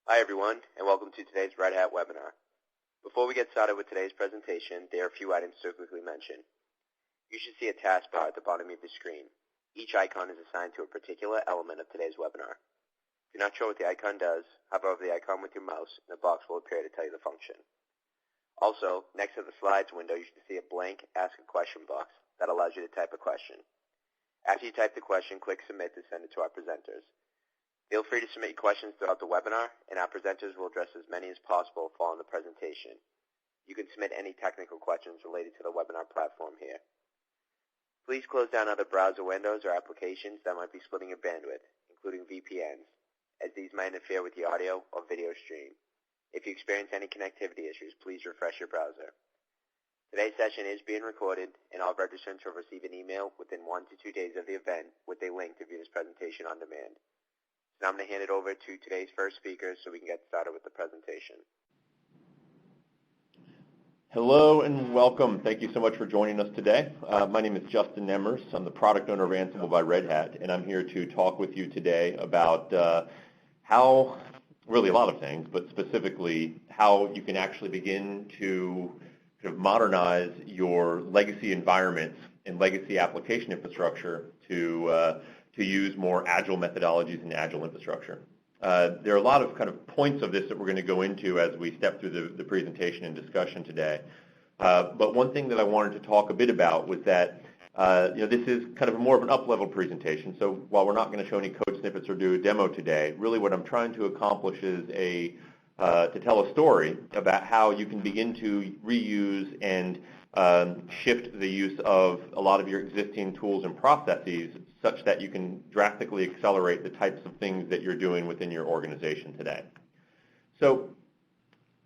Hi everyone, and welcome to today's Red Hat webinar. Before we get started with today's presentation, there are a few items to quickly mention. You should see a taskbar at the bottom of the screen. Each icon is assigned to a particular element of today's webinar. If you're not sure what the icon does, hover over the icon with your mouse and a box will appear to tell you the function. Also, next to the slides window, you should see a blank Ask a Question box that allows you to type a question. After you type the question, click Submit to send it to our presenters. Feel free to submit your questions throughout the webinar, and our presenters will address as many as possible following the presentation. You can submit any technical questions related to the webinar platform here. Please close down other browser windows or applications that might be splitting your bandwidth, including VPNs, as these might interfere with the audio or video stream. If you experience any connectivity issues, please refresh your browser. Today's session is being recorded, and all registrants will receive an email within 1 to 2 days of the event with a link to view this presentation on demand. Now I'm going to hand it over to today's first speaker so we can get started with the presentation. Hello and welcome. Thank you so much for joining us today. My name is Justin Nemers. I'm the product owner of Ansible by Red Hat, and I'm here to talk with you today about how, really a lot of things, but specifically how you can actually begin to kind of modernize your legacy environments and legacy application infrastructure to use more agile methodologies and agile infrastructure. There are a lot of kind of points of this that we're going to go into as we step through the presentation and discussion today. But one thing that I wanted to talk a bit about was that this is kind of more of an up-level presentation. So while we're not going to show any code snippets or do a demo today, really what I'm trying to accomplish is to tell a story about how you can begin to reuse and shift the use of a lot of your existing tools and processes such that you can drastically accelerate the types of things that you're doing within your organization today. So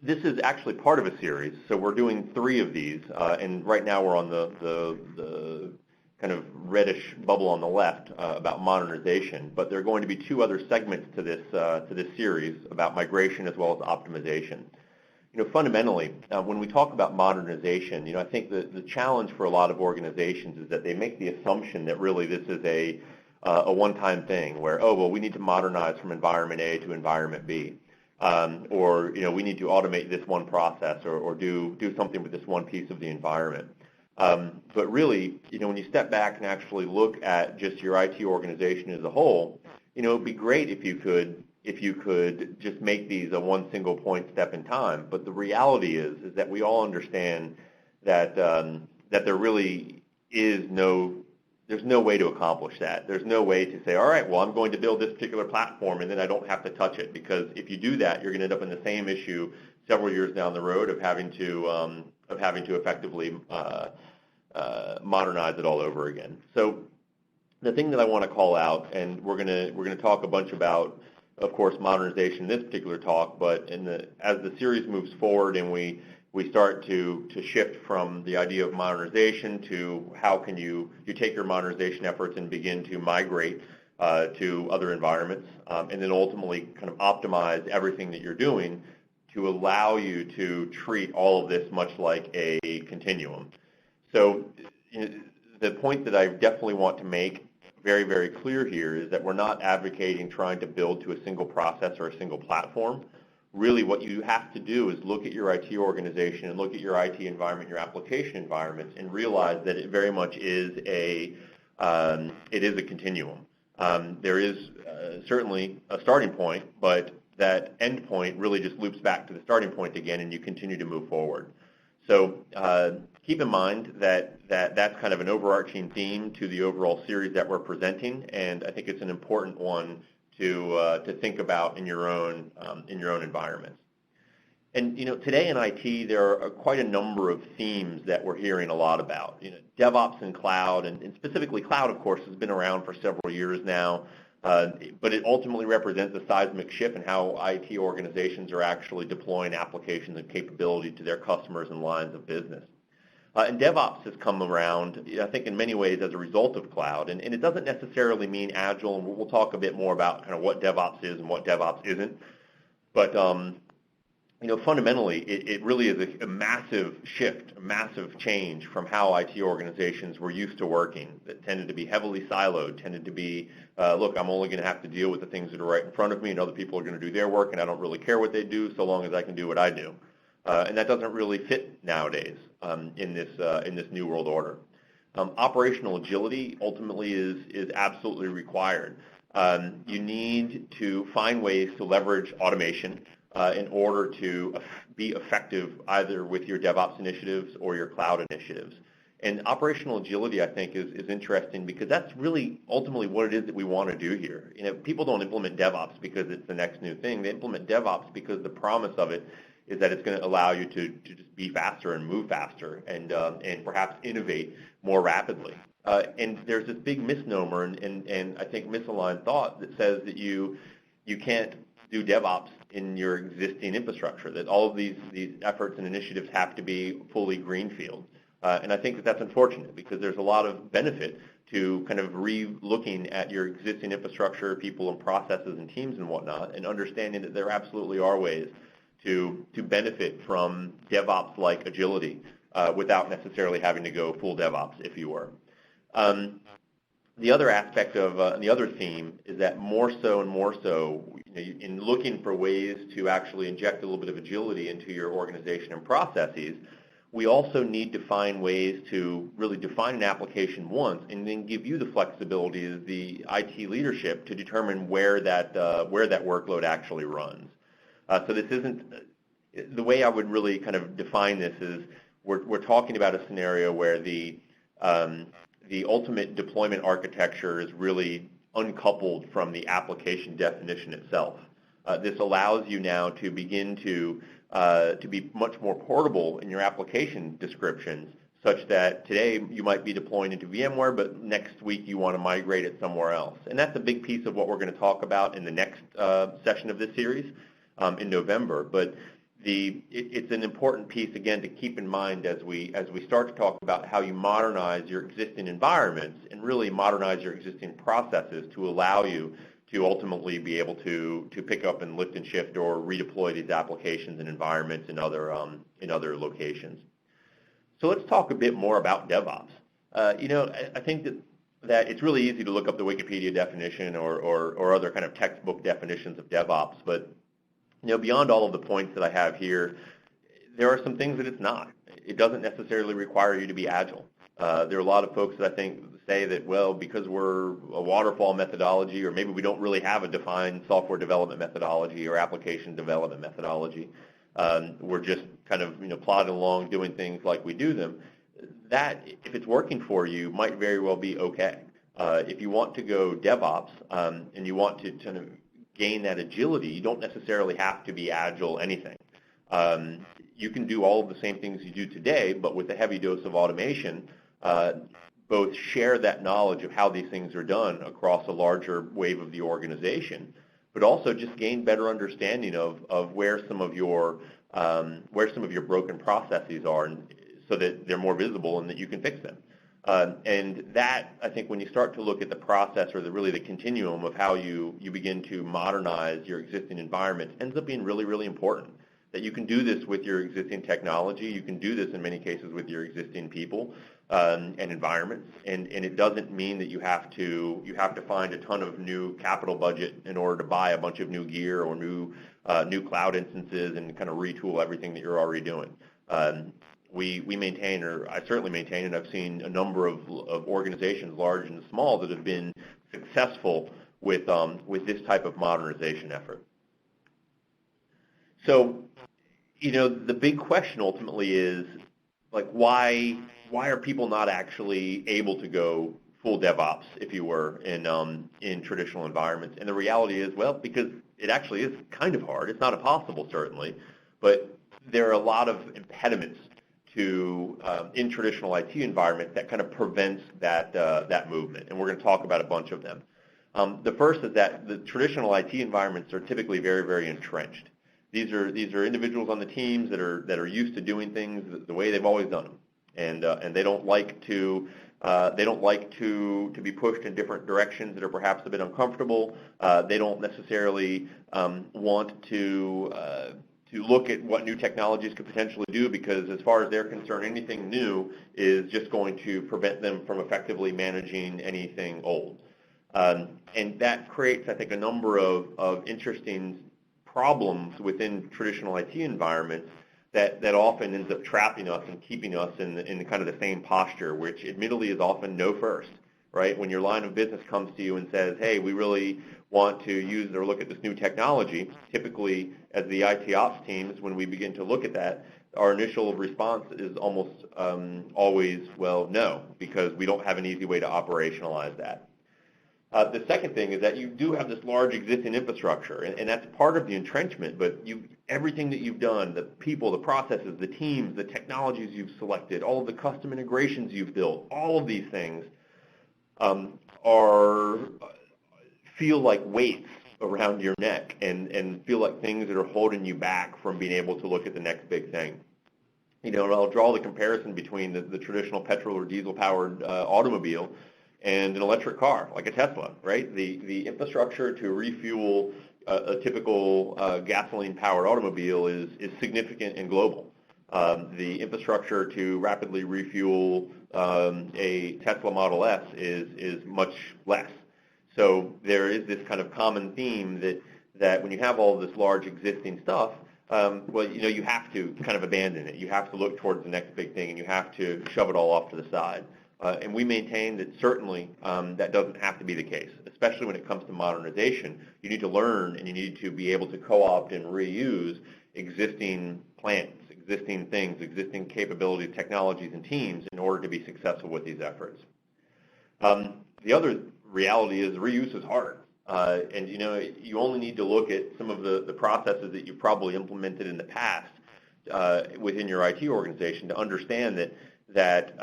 this is actually part of a series. So we're doing 3 of these, and right now we're on the kind of reddish bubble on the left about modernization. But there are going to be 2 other segments to this series about migration as well as optimization. Fundamentally, when we talk about modernization, I think the challenge for a lot of organizations is that they make the assumption that really this is a one-time thing where, oh, well, we need to modernize from environment A to environment B. Or, we need to automate this one process or do something with this one piece of the environment. But really, when you step back and actually look at just your IT organization as a whole, it would be great if you could just make these a one single point step in time. But the reality is that we all understand that there really is there's no way to accomplish that. There's no way to say, all right, well, I'm going to build this particular platform and then I don't have to touch it, because if you do that, you're going to end up in the same issue several years down the road of having to effectively modernize it all over again. So the thing that I want to call out, and we're going to talk a bunch about, of course, modernization in this particular talk, but as the series moves forward and we start to shift from the idea of modernization to how can you take your modernization efforts and begin to migrate to other environments, and then ultimately kind of optimize everything that you're doing to allow you to treat all of this much like a continuum. So the point that I definitely want to make very, very clear here is that we're not advocating trying to build to a single process or a single platform. Really what you have to do is look at your IT organization and look at your IT environment, your application environments, and realize that it very much is a continuum. There is certainly a starting point, but that end point really just loops back to the starting point again, and you continue to move forward. So keep in mind that that's kind of an overarching theme to the overall series that we're presenting, and I think it's an important one to think about in your own environments. And today in IT there are quite a number of themes that we're hearing a lot about. DevOps and Cloud, and specifically Cloud, of course, has been around for several years now. But it ultimately represents a seismic shift in how IT organizations are actually deploying applications and capability to their customers and lines of business. And DevOps has come around, I think, in many ways as a result of Cloud. And it doesn't necessarily mean Agile, and we'll talk a bit more about kind of what DevOps is and what DevOps isn't. But fundamentally, it really is a massive shift, a massive change from how IT organizations were used to working, that tended to be heavily siloed, tended to be, look, I'm only going to have to deal with the things that are right in front of me, and other people are going to do their work, and I don't really care what they do so long as I can do what I do. And that doesn't really fit nowadays in this new world order. Operational agility ultimately is absolutely required. You need to find ways to leverage automation in order to be effective either with your DevOps initiatives or your cloud initiatives. And operational agility, I think, is interesting because that's really ultimately what it is that we want to do here. People don't implement DevOps because it's the next new thing. They implement DevOps because the promise of it is that it's going to allow you to just be faster and move faster and perhaps innovate more rapidly. And there's this big misnomer and I think misaligned thought that says that you can't do DevOps in your existing infrastructure, that all of these efforts and initiatives have to be fully greenfield. And I think that that's unfortunate because there's a lot of benefit to kind of re-looking at your existing infrastructure, people and processes and teams and whatnot, and understanding that there absolutely are ways to benefit from DevOps-like agility without necessarily having to go full DevOps, if you were. The other aspect of, the other theme is that more so and more so, in looking for ways to actually inject a little bit of agility into your organization and processes, we also need to find ways to really define an application once and then give you the flexibility as the IT leadership to determine where that workload actually runs. So this isn't, the way I would really kind of define this is we're talking about a scenario where the ultimate deployment architecture is really uncoupled from the application definition itself. This allows you now to begin to be much more portable in your application descriptions, such that today you might be deploying into VMware, but next week you want to migrate it somewhere else. And that's a big piece of what we're going to talk about in the next session of this series in November. But it's an important piece, again, to keep in mind as we start to talk about how you modernize your existing environments and really modernize your existing processes to allow you to ultimately be able to pick up and lift and shift or redeploy these applications and environments in other locations. So let's talk a bit more about DevOps. I think that it's really easy to look up the Wikipedia definition or other kind of textbook definitions of DevOps, but beyond all of the points that I have here, there are some things that it's not. It doesn't necessarily require you to be agile. There are a lot of folks that I think say that, well, because we're a waterfall methodology, or maybe we don't really have a defined software development methodology or application development methodology, we're just kind of plodding along doing things like we do them. That, if it's working for you, might very well be okay. If you want to go DevOps and you want to kind of gain that agility, you don't necessarily have to be agile anything. You can do all of the same things you do today, but with a heavy dose of automation, both share that knowledge of how these things are done across a larger wave of the organization, but also just gain better understanding of where some of your broken processes are, so that they're more visible and that you can fix them. And that, I think, when you start to look at the process or really the continuum of how you begin to modernize your existing environment, ends up being really, really important. That you can do this with your existing technology, you can do this in many cases with your existing people and environments, and it doesn't mean that you have to find a ton of new capital budget in order to buy a bunch of new gear or new cloud instances and kind of retool everything that you're already doing. We maintain, or I certainly maintain, and I've seen a number of organizations, large and small, that have been successful with this type of modernization effort. So, the big question ultimately is, like, why are people not actually able to go full DevOps, if you were, in traditional environments? And the reality is, well, because it actually is kind of hard. It's not impossible, certainly, but there are a lot of impediments to in traditional IT environments that kind of prevents that movement, and we're going to talk about a bunch of them. The first is that the traditional IT environments are typically very, very entrenched. These are individuals on the teams that are used to doing things the way they've always done them, and they don't like to be pushed in different directions that are perhaps a bit uncomfortable. They don't necessarily want to look at what new technologies could potentially do, because as far as they're concerned, anything new is just going to prevent them from effectively managing anything old. And that creates, I think, a number of interesting problems within traditional IT environments that often ends up trapping us and keeping us in kind of the same posture, which admittedly is often no first, right? When your line of business comes to you and says, hey, we really want to use or look at this new technology, typically as the IT ops teams, when we begin to look at that, our initial response is almost always, well, no, because we don't have an easy way to operationalize that. The second thing is that you do have this large existing infrastructure, and that's part of the entrenchment, but everything that you've done, the people, the processes, the teams, the technologies you've selected, all of the custom integrations you've built, all of these things feel like weights around your neck and feel like things that are holding you back from being able to look at the next big thing. And I'll draw the comparison between the traditional petrol or diesel-powered automobile and an electric car, like a Tesla, right? The infrastructure to refuel a typical gasoline-powered automobile is significant and global. The infrastructure to rapidly refuel a Tesla Model S is much less. So there is this kind of common theme that when you have all this large existing stuff, you have to kind of abandon it. You have to look towards the next big thing, and you have to shove it all off to the side. And we maintain that certainly that doesn't have to be the case, especially when it comes to modernization. You need to learn, and you need to be able to co-opt and reuse existing plants, existing things, existing capabilities, technologies, and teams in order to be successful with these efforts. The other reality is reuse is hard. And you only need to look at some of the processes that you've probably implemented in the past within your IT organization to understand that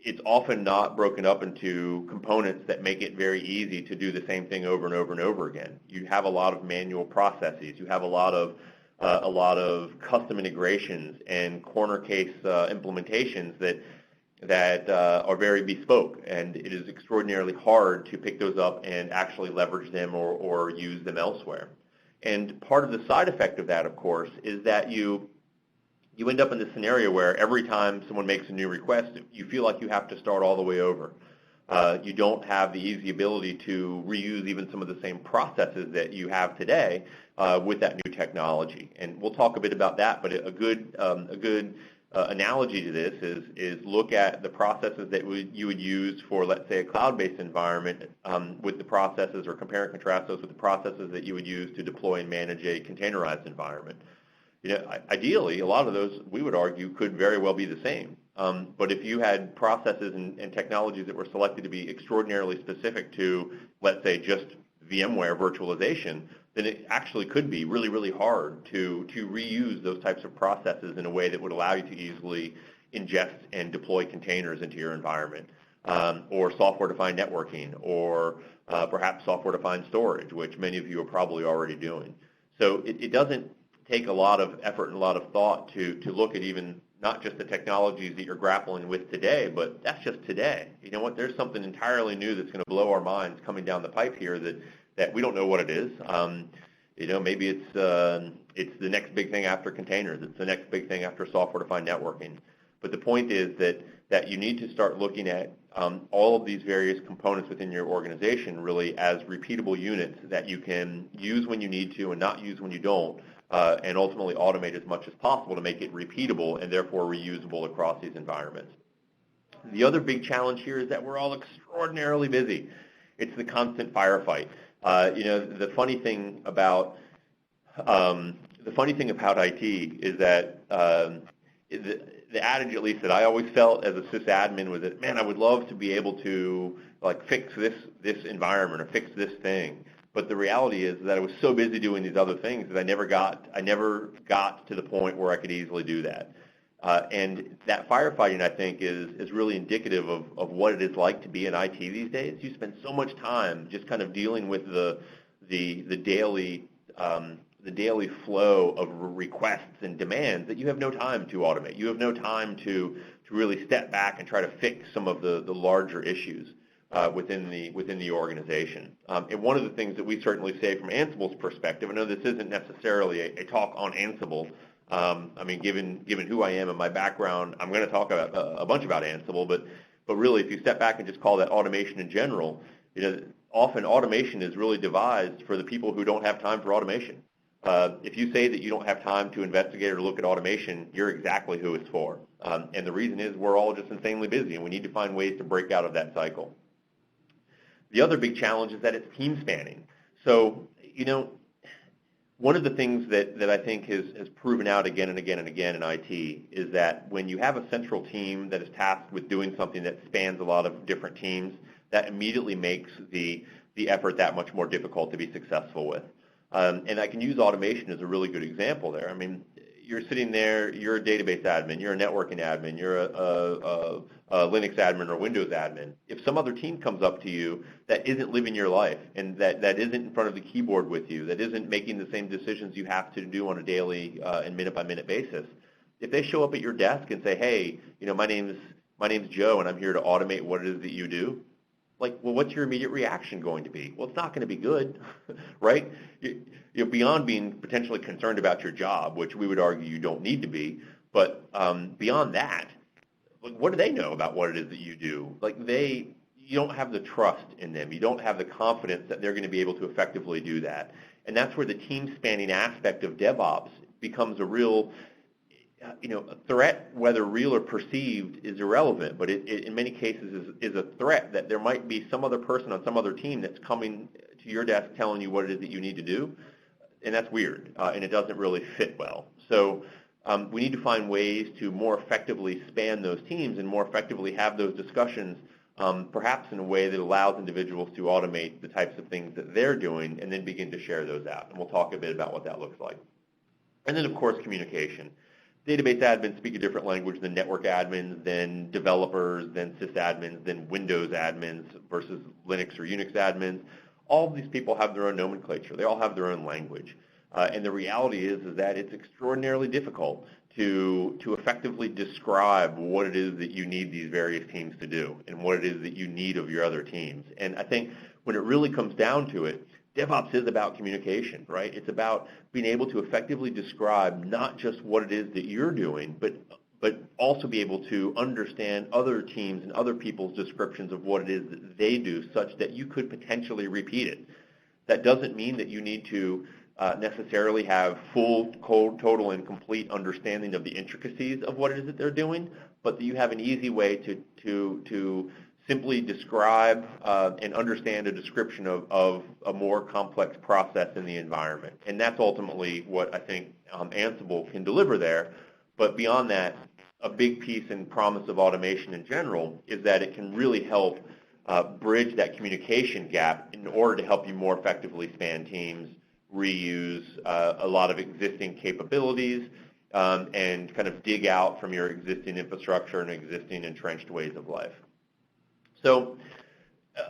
it's often not broken up into components that make it very easy to do the same thing over and over and over again. You have a lot of manual processes. You have a lot of custom integrations and corner case implementations that are very bespoke, and it is extraordinarily hard to pick those up and actually leverage them or use them elsewhere. And part of the side effect of that, of course, is that you end up in this scenario where every time someone makes a new request, you feel like you have to start all the way over. You don't have the easy ability to reuse even some of the same processes that you have today with that new technology. And we'll talk a bit about that, but a good analogy to this is look at the processes that you would use for, let's say, a cloud-based environment with the processes, or compare and contrast those with the processes that you would use to deploy and manage a containerized environment. Ideally, a lot of those, we would argue, could very well be the same. But if you had processes and technologies that were selected to be extraordinarily specific to, let's say, just VMware virtualization, then it actually could be really, really hard to reuse those types of processes in a way that would allow you to easily ingest and deploy containers into your environment, or software-defined networking, or perhaps software-defined storage, which many of you are probably already doing. So it doesn't take a lot of effort and a lot of thought to look at even not just the technologies that you're grappling with today, but that's just today. You know what? There's something entirely new that's going to blow our minds coming down the pipe here that we don't know what it is. Maybe it's the next big thing after containers. It's the next big thing after software-defined networking. But the point is that you need to start looking at all of these various components within your organization really as repeatable units that you can use when you need to and not use when you don't, and ultimately automate as much as possible to make it repeatable and therefore reusable across these environments. The other big challenge here is that we're all extraordinarily busy. It's the constant firefight. The funny thing about IT is that the adage, at least that I always felt as a sysadmin, was that, man, I would love to be able to fix this environment or fix this thing. But the reality is that I was so busy doing these other things that I never got to the point where I could easily do that. And that firefighting, I think, is really indicative of what it is like to be in IT these days. You spend so much time just kind of dealing with the daily flow of requests and demands that you have no time to automate. You have no time to really step back and try to fix some of the larger issues. within the organization. And one of the things that we certainly say from Ansible's perspective, I know this isn't necessarily a talk on Ansible. I mean, given who I am and my background, I'm going to talk about a bunch about Ansible, but really, if you step back and just call that automation in general, often automation is really devised for the people who don't have time for automation. If you say that you don't have time to investigate or look at automation, you're exactly who it's for. And the reason is we're all just insanely busy, and we need to find ways to break out of that cycle. The other big challenge is that it's team spanning. So, one of the things that I think has proven out again and again and again in IT is that when you have a central team that is tasked with doing something that spans a lot of different teams, that immediately makes the effort that much more difficult to be successful with. And I can use automation as a really good example there. I mean, you're sitting there, you're a database admin, you're a networking admin, you're a Linux admin or Windows admin. If some other team comes up to you that isn't living your life and that isn't in front of the keyboard with you, that isn't making the same decisions you have to do on a daily and minute-by-minute basis, if they show up at your desk and say, hey, my name's Joe and I'm here to automate what it is that you do, what's your immediate reaction going to be? Well, it's not going to be good, right? You're beyond being potentially concerned about your job, which we would argue you don't need to be, but beyond that, what do they know about what it is that you do? You don't have the trust in them. You don't have the confidence that they're going to be able to effectively do that. And that's where the team spanning aspect of DevOps becomes a real a threat, whether real or perceived, is irrelevant, but it in many cases is a threat that there might be some other person on some other team that's coming to your desk telling you what it is that you need to do, and that's weird, and it doesn't really fit well. So we need to find ways to more effectively span those teams and more effectively have those discussions, perhaps in a way that allows individuals to automate the types of things that they're doing and then begin to share those out. And we'll talk a bit about what that looks like. And then, of course, communication. Database admins speak a different language than network admins, than developers, than sysadmins, than Windows admins versus Linux or Unix admins. All of these people have their own nomenclature. They all have their own language. And the reality is that it's extraordinarily difficult to effectively describe what it is that you need these various teams to do and what it is that you need of your other teams. And I think when it really comes down to it, DevOps is about communication, right? It's about being able to effectively describe not just what it is that you're doing, but also be able to understand other teams and other people's descriptions of what it is that they do such that you could potentially repeat it. That doesn't mean that you need to necessarily have full, total, and complete understanding of the intricacies of what it is that they're doing, but that you have an easy way to simply describe and understand a description of a more complex process in the environment. And that's ultimately what I think Ansible can deliver there. But beyond that, a big piece and promise of automation in general is that it can really help bridge that communication gap in order to help you more effectively span teams, reuse a lot of existing capabilities, and kind of dig out from your existing infrastructure and existing entrenched ways of life. So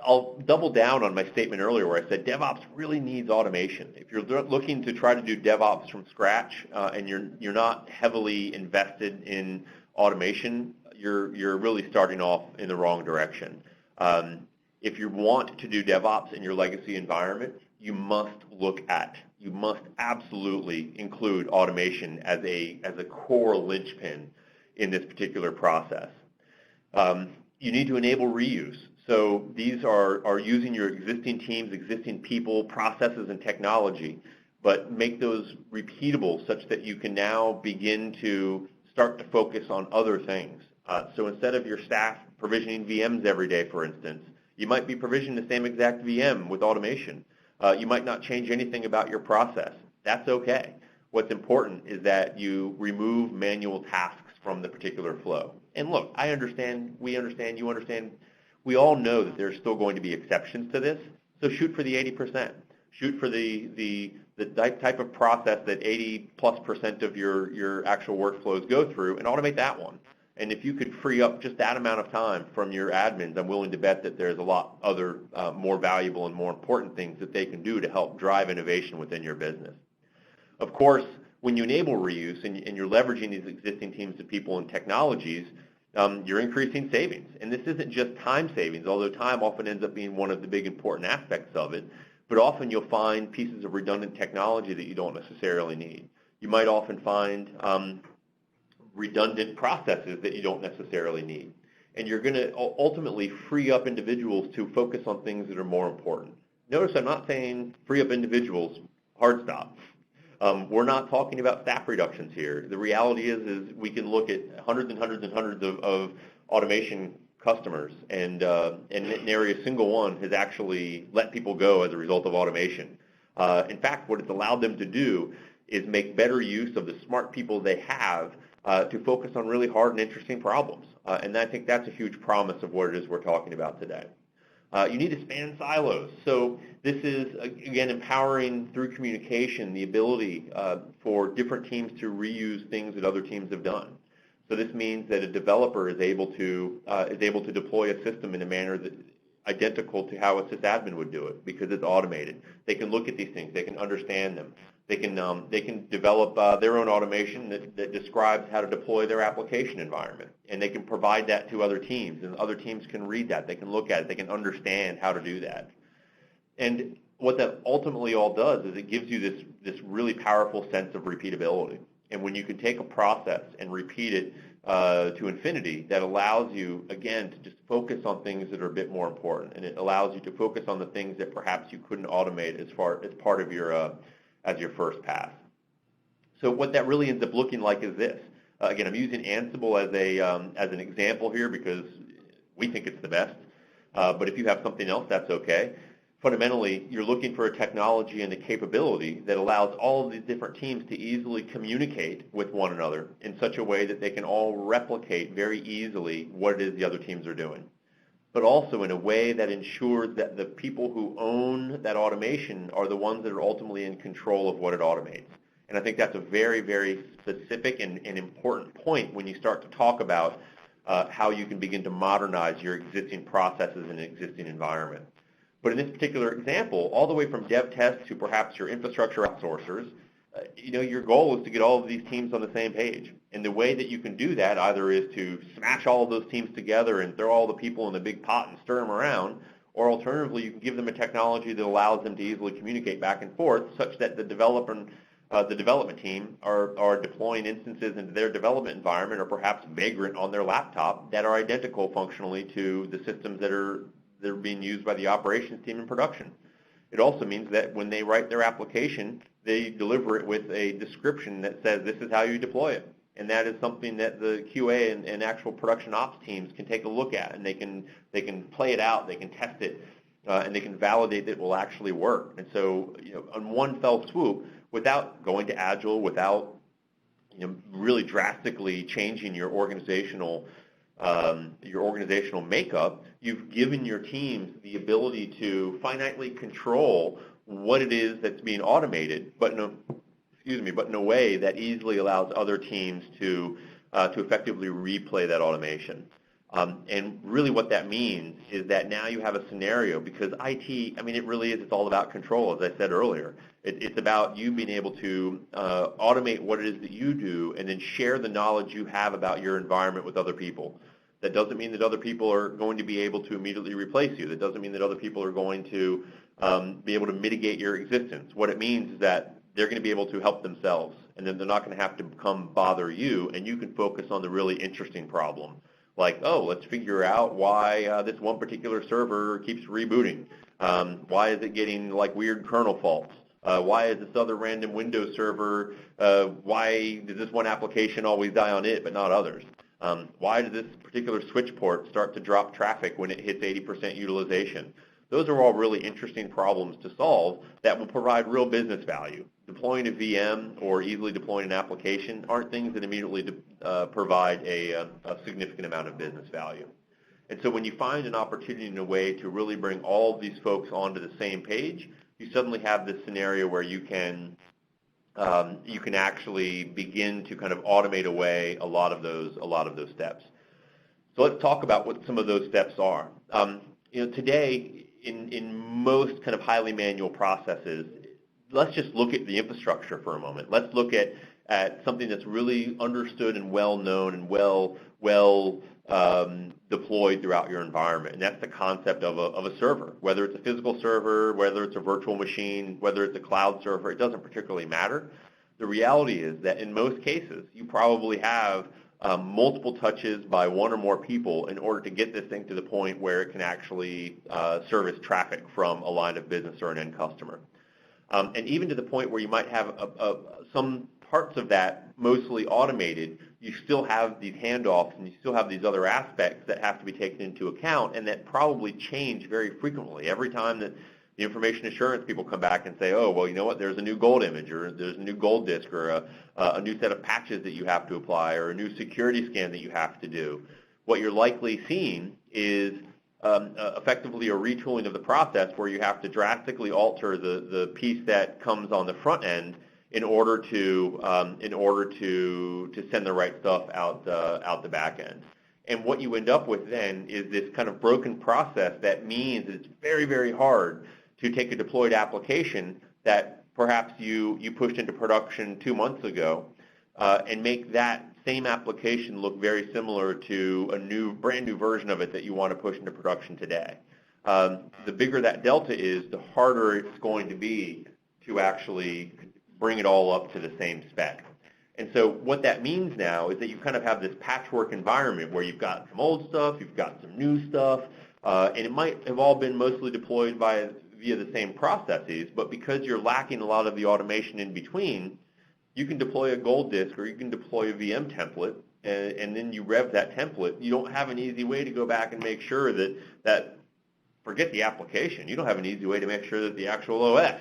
I'll double down on my statement earlier where I said DevOps really needs automation. If you're looking to try to do DevOps from scratch and you're not heavily invested in automation, you're really starting off in the wrong direction. If you want to do DevOps in your legacy environment, you must absolutely include automation as a core linchpin in this particular process. You need to enable reuse. So these are using your existing teams, existing people, processes, and technology, but make those repeatable such that you can now begin to start to focus on other things. So instead of your staff provisioning VMs every day, for instance, you might be provisioning the same exact VM with automation. You might not change anything about your process. That's okay. What's important is that you remove manual tasks from the particular flow. And look, I understand, we understand, you understand. We all know that there's still going to be exceptions to this, so shoot for the 80%. Shoot for the type of process that 80+% of your actual workflows go through and automate that one. And if you could free up just that amount of time from your admins, I'm willing to bet that there's a lot other more valuable and more important things that they can do to help drive innovation within your business. Of course, when you enable reuse and you're leveraging these existing teams of people and technologies, you're increasing savings. And this isn't just time savings, although time often ends up being one of the big important aspects of it. But often you'll find pieces of redundant technology that you don't necessarily need. You might often find redundant processes that you don't necessarily need. And you're going to ultimately free up individuals to focus on things that are more important. Notice I'm not saying free up individuals, hard stop. We're not talking about staff reductions here. The reality is we can look at hundreds and hundreds and hundreds of automation customers, and nary a single one has actually let people go as a result of automation. In fact, what it's allowed them to do is make better use of the smart people they have to focus on really hard and interesting problems. And I think that's a huge promise of what it is we're talking about today. You need to span silos. So this is, again, empowering through communication the ability for different teams to reuse things that other teams have done. So this means that a developer is able to deploy a system in a manner that identical to how a sysadmin would do it because it's automated. They can look at these things. They can understand them. They can develop their own automation that describes how to deploy their application environment, and they can provide that to other teams, and other teams can read that. They can look at it. They can understand how to do that. And what that ultimately all does is it gives you this really powerful sense of repeatability. And when you can take a process and repeat it to infinity, that allows you, again, to just focus on things that are a bit more important, and it allows you to focus on the things that perhaps you couldn't automate as part of your as your first pass. So what that really ends up looking like is this. Again, I'm using Ansible as an example here because we think it's the best. But if you have something else, that's okay. Fundamentally, you're looking for a technology and a capability that allows all of these different teams to easily communicate with one another in such a way that they can all replicate very easily what it is the other teams are doing, but also in a way that ensures that the people who own that automation are the ones that are ultimately in control of what it automates. And I think that's a very, very specific and important point when you start to talk about how you can begin to modernize your existing processes in an existing environment. But in this particular example, all the way from dev test to perhaps your infrastructure outsourcers, your goal is to get all of these teams on the same page. And the way that you can do that either is to smash all of those teams together and throw all the people in the big pot and stir them around, or alternatively, you can give them a technology that allows them to easily communicate back and forth such that the development team are deploying instances into their development environment or perhaps vagrant on their laptop that are identical functionally to the systems that are being used by the operations team in production. It also means that when they write their application, they deliver it with a description that says this is how you deploy it. And that is something that the QA and actual production ops teams can take a look at, and they can play it out, they can test it, and they can validate that it will actually work. And so, on one fell swoop, without going to agile, without really drastically changing your organizational makeup, you've given your teams the ability to finitely control what it is that's being automated, but in a way that easily allows other teams to effectively replay that automation. And really what that means is that now you have a scenario, because IT, it really is, it's all about control, as I said earlier. It's about you being able to automate what it is that you do and then share the knowledge you have about your environment with other people. That doesn't mean that other people are going to be able to immediately replace you. That doesn't mean that other people are going to be able to mitigate your existence. What it means is that they're going to be able to help themselves, and then they're not going to have to come bother you, and you can focus on the really interesting problem. Like, let's figure out why this one particular server keeps rebooting. Why is it getting weird kernel faults? Why is this other random Windows server, why does this one application always die on it but not others? Why does this particular switch port start to drop traffic when it hits 80% utilization? Those are all really interesting problems to solve that will provide real business value. Deploying a VM or easily deploying an application aren't things that immediately provide a significant amount of business value. And so when you find an opportunity in a way to really bring all of these folks onto the same page, you suddenly have this scenario where you can actually begin to kind of automate away a lot of those steps. So let's talk about what some of those steps are. Today, in most kind of highly manual processes, let's just look at the infrastructure for a moment. Let's look at something that's really understood and well known and well deployed throughout your environment. And that's the concept of a server. Whether it's a physical server, whether it's a virtual machine, whether it's a cloud server, it doesn't particularly matter. The reality is that in most cases, you probably have multiple touches by one or more people in order to get this thing to the point where it can actually service traffic from a line of business or an end customer. And even to the point where you might have some parts of that mostly automated, you still have these handoffs and you still have these other aspects that have to be taken into account and that probably change very frequently. Every time that the information assurance people come back and say, oh, well, you know what, there's a new gold image or there's a new gold disk or a new set of patches that you have to apply or a new security scan that you have to do. What you're likely seeing is effectively a retooling of the process where you have to drastically alter the piece that comes on the front end in order to send the right stuff out the back end. And what you end up with then is this kind of broken process that means it's very, very hard to take a deployed application that perhaps you pushed into production 2 months ago and make that same application look very similar to a brand new version of it that you want to push into production today. The bigger that delta is, the harder it's going to be to actually bring it all up to the same spec. And so what that means now is that you kind of have this patchwork environment where you've got some old stuff, you've got some new stuff, and it might have all been mostly deployed via the same processes, but because you're lacking a lot of the automation in between, you can deploy a gold disk or you can deploy a VM template, and then you rev that template. You don't have an easy way to go back and make sure that forget the application, you don't have an easy way to make sure that the actual OS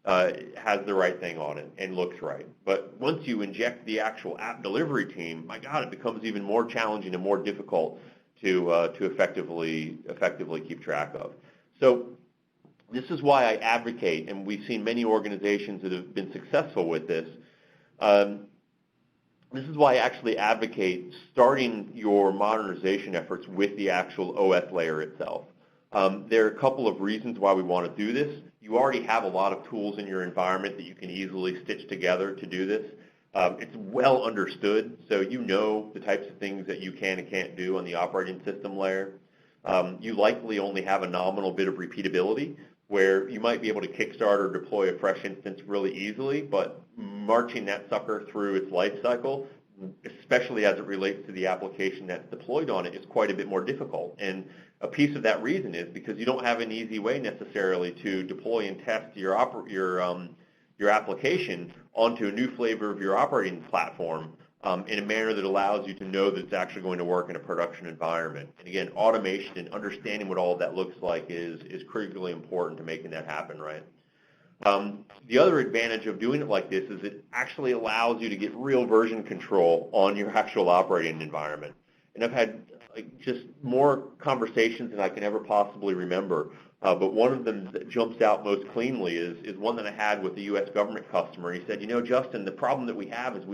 has the right thing on it and looks right. But once you inject the actual app delivery team, my God, it becomes even more challenging and more difficult to effectively keep track of. So this is why I advocate, and we've seen many organizations that have been successful with this. This is why I actually advocate starting your modernization efforts with the actual OS layer itself. There are a couple of reasons why we want to do this. You already have a lot of tools in your environment that you can easily stitch together to do this. It's well understood, so you know the types of things that you can and can't do on the operating system layer. You likely only have a nominal bit of repeatability, where you might be able to kickstart or deploy a fresh instance really easily, but marching that sucker through its life cycle, especially as it relates to the application that's deployed on it, is quite a bit more difficult. And a piece of that reason is because you don't have an easy way necessarily to deploy and test your application onto a new flavor of your operating platform in a manner that allows you to know that it's actually going to work in a production environment. And again, automation and understanding what all of that looks like is critically important to making that happen, right? The other advantage of doing it like this is it actually allows you to get real version control on your actual operating environment. And I've had just more conversations than I can ever possibly remember. But one of them that jumps out most cleanly is one that I had with a U.S. government customer. He said, you know, Justin, the problem that we have is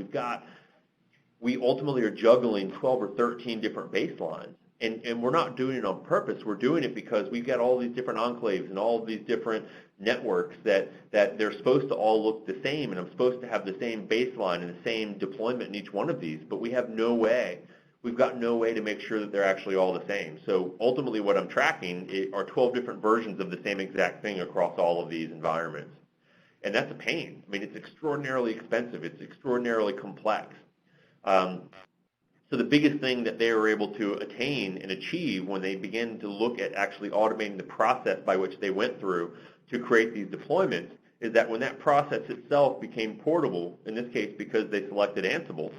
we ultimately are juggling 12 or 13 different baselines. And we're not doing it on purpose. We're doing it because we've got all these different enclaves and all of these different networks that they're supposed to all look the same, and I'm supposed to have the same baseline and the same deployment in each one of these, but we have no way. We've got no way to make sure that they're actually all the same. So ultimately what I'm tracking are 12 different versions of the same exact thing across all of these environments. And that's a pain. I mean, it's extraordinarily expensive. It's extraordinarily complex. So the biggest thing that they were able to attain and achieve when they began to look at actually automating the process by which they went through to create these deployments is that when that process itself became portable, in this case because they selected Ansible,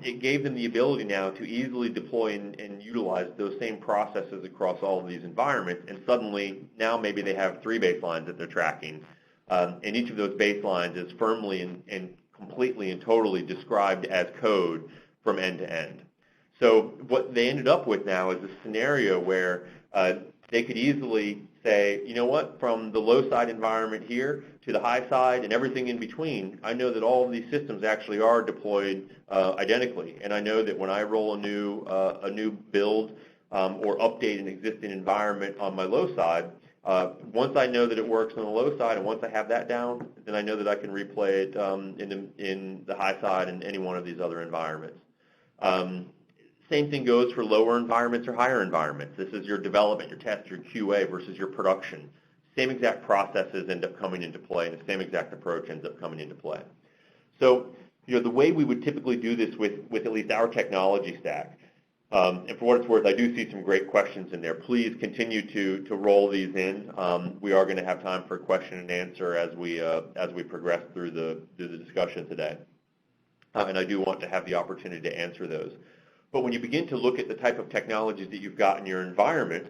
it gave them the ability now to easily deploy and utilize those same processes across all of these environments, and suddenly now maybe they have 3 baselines that they're tracking, and each of those baselines is firmly and completely and totally described as code from end to end. So what they ended up with now is a scenario where they could easily say, you know what, from the low side environment here to the high side and everything in between, I know that all of these systems actually are deployed identically. And I know that when I roll a new build or update an existing environment on my low side, once I know that it works on the low side and once I have that down, then I know that I can replay it in the high side and any one of these other environments. Same thing goes for lower environments or higher environments. This is your development, your test, your QA versus your production. Same exact processes end up coming into play, and the same exact approach ends up coming into play. So, the way we would typically do this with at least our technology stack, and for what it's worth, I do see some great questions in there. Please continue to roll these in. We are going to have time for question and answer as we progress through the discussion today, and I do want to have the opportunity to answer those. But when you begin to look at the type of technologies that you've got in your environment,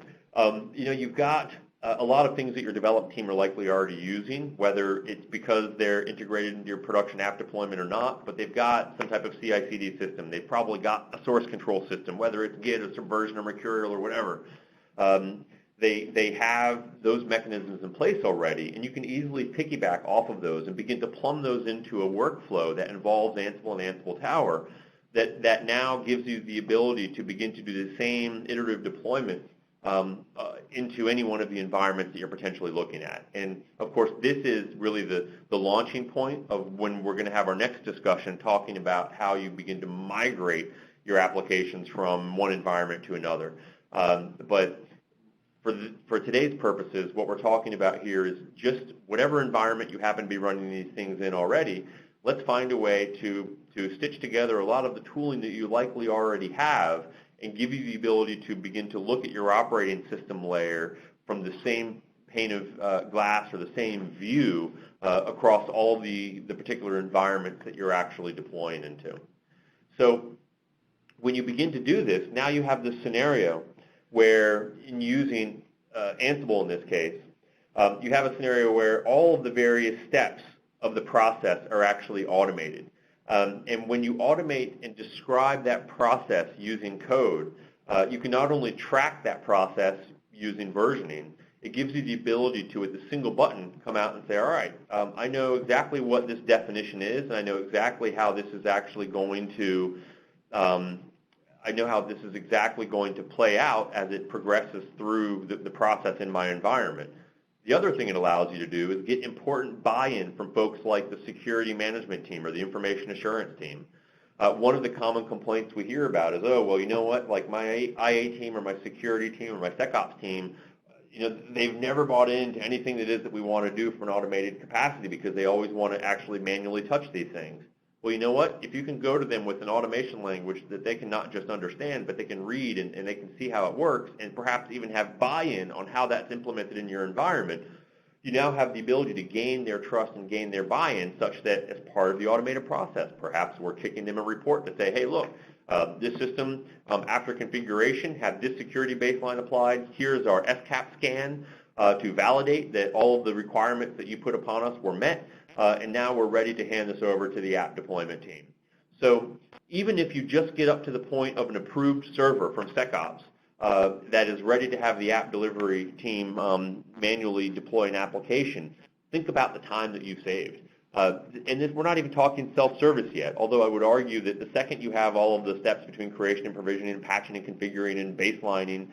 you've got a lot of things that your development team are likely already using, whether it's because they're integrated into your production app deployment or not, but they've got some type of CI/CD system. They've probably got a source control system, whether it's Git or Subversion or Mercurial or whatever. They have those mechanisms in place already, and you can easily piggyback off of those and begin to plumb those into a workflow that involves Ansible and Ansible Tower that now gives you the ability to begin to do the same iterative deployment into any one of the environments that you're potentially looking at. And of course, this is really the launching point of when we're going to have our next discussion talking about how you begin to migrate your applications from one environment to another. But for today's purposes, what we're talking about here is just whatever environment you happen to be running these things in already, let's find a way to stitch together a lot of the tooling that you likely already have and give you the ability to begin to look at your operating system layer from the same pane of glass or the same view across all the particular environments that you're actually deploying into. So when you begin to do this, now you have this scenario where in using Ansible in this case, you have a scenario where all of the various steps of the process are actually automated. And when you automate and describe that process using code, you can not only track that process using versioning, it gives you the ability to, with a single button, come out and say, all right, I know exactly what this definition is, and I know exactly how this is actually going to, play out as it progresses through the process in my environment. The other thing it allows you to do is get important buy-in from folks like the security management team or the information assurance team. One of the common complaints we hear about is, oh, well, you know what, like my IA team or my security team or my SecOps team, they've never bought into anything that is that we want to do from an automated capacity because they always want to actually manually touch these things. Well, you know what? If you can go to them with an automation language that they can not just understand, but they can read and they can see how it works and perhaps even have buy-in on how that's implemented in your environment, you now have the ability to gain their trust and gain their buy-in such that as part of the automated process, perhaps we're kicking them a report to say, hey, look, this system, after configuration, had this security baseline applied. Here's our SCAP scan to validate that all of the requirements that you put upon us were met. And now we're ready to hand this over to the app deployment team. So even if you just get up to the point of an approved server from SecOps that is ready to have the app delivery team manually deploy an application, think about the time that you've saved. And we're not even talking self-service yet, although I would argue that the second you have all of the steps between creation and provisioning and patching and configuring and baselining,